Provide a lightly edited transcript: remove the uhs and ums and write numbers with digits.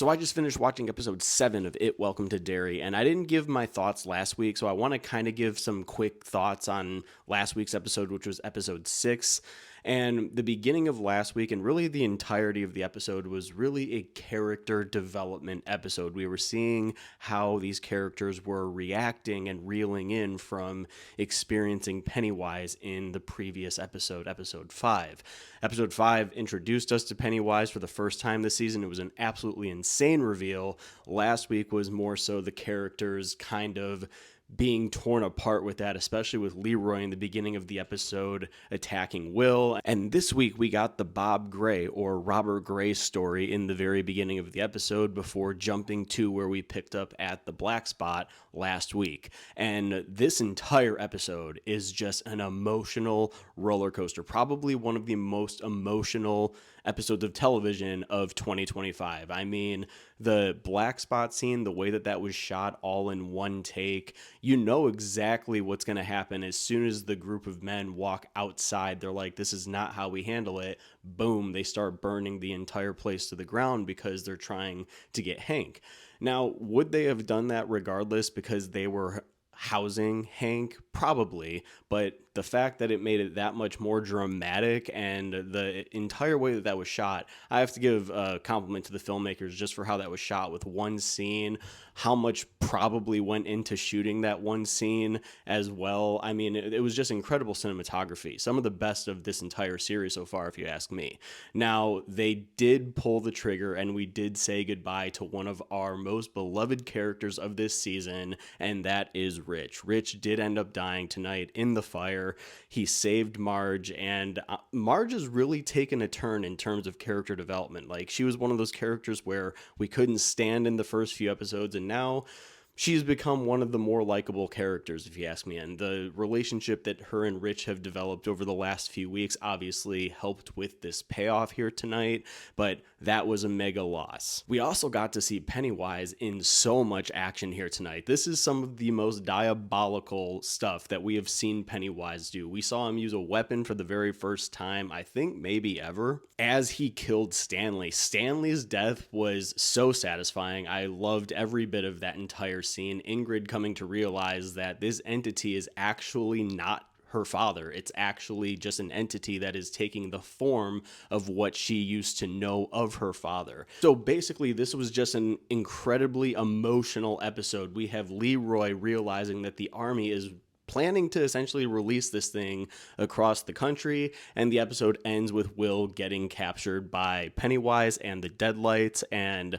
So I just finished watching episode 7 of It Welcome to Derry, and I didn't give my thoughts last week, so I want to kind of give some quick thoughts on last week's episode, which was episode 6. And the beginning of last week, and really the entirety of the episode, was really a character development episode. We were seeing how these characters were reacting and reeling in from experiencing Pennywise in the previous episode, episode 5. Episode 5 introduced us to Pennywise for the first time this season. It was an absolutely insane reveal. Last week was more so the characters kind of being torn apart with that, especially with Leroy in the beginning of the episode attacking Will. And this week we got the Bob Gray or Robert Gray story in the very beginning of the episode before jumping to where we picked up at the Black Spot last week. And this entire episode is just an emotional roller coaster, probably one of the most emotional episodes of television of 2025. I mean, the Black Spot scene, the way that that was shot all in one take, you know exactly what's going to happen as soon as the group of men walk outside. They're like, this is not how we handle it. Boom, they start burning the entire place to the ground because they're trying to get Hank. Now, would they have done that regardless because they were housing Hank? Probably, but the fact that it made it that much more dramatic and the entire way that that was shot, I have to give a compliment to the filmmakers just for how that was shot with one scene, how much probably went into shooting that one scene as well. I mean, it was just incredible cinematography, some of the best of this entire series so far, if you ask me. Now, they did pull the trigger and we did say goodbye to one of our most beloved characters of this season, and that is Rich. Rich did end up dying tonight in the fire. He saved Marge, and Marge has really taken a turn in terms of character development. Like, she was one of those characters where we couldn't stand in the first few episodes, and now she's become one of the more likable characters, if you ask me. And the relationship that her and Rich have developed over the last few weeks obviously helped with this payoff here tonight, but that was a mega loss. We also got to see Pennywise in so much action here tonight. This is some of the most diabolical stuff that we have seen Pennywise do. We saw him use a weapon for the very first time, I think maybe ever, as he killed Stanley. Stanley's death was so satisfying. I loved every bit of that entire scene. Ingrid coming to realize that this entity is actually not her father. It's actually just an entity that is taking the form of what she used to know of her father. So basically, this was just an incredibly emotional episode. We have Leroy realizing that the army is planning to essentially release this thing across the country, and the episode ends with Will getting captured by Pennywise and the Deadlights, and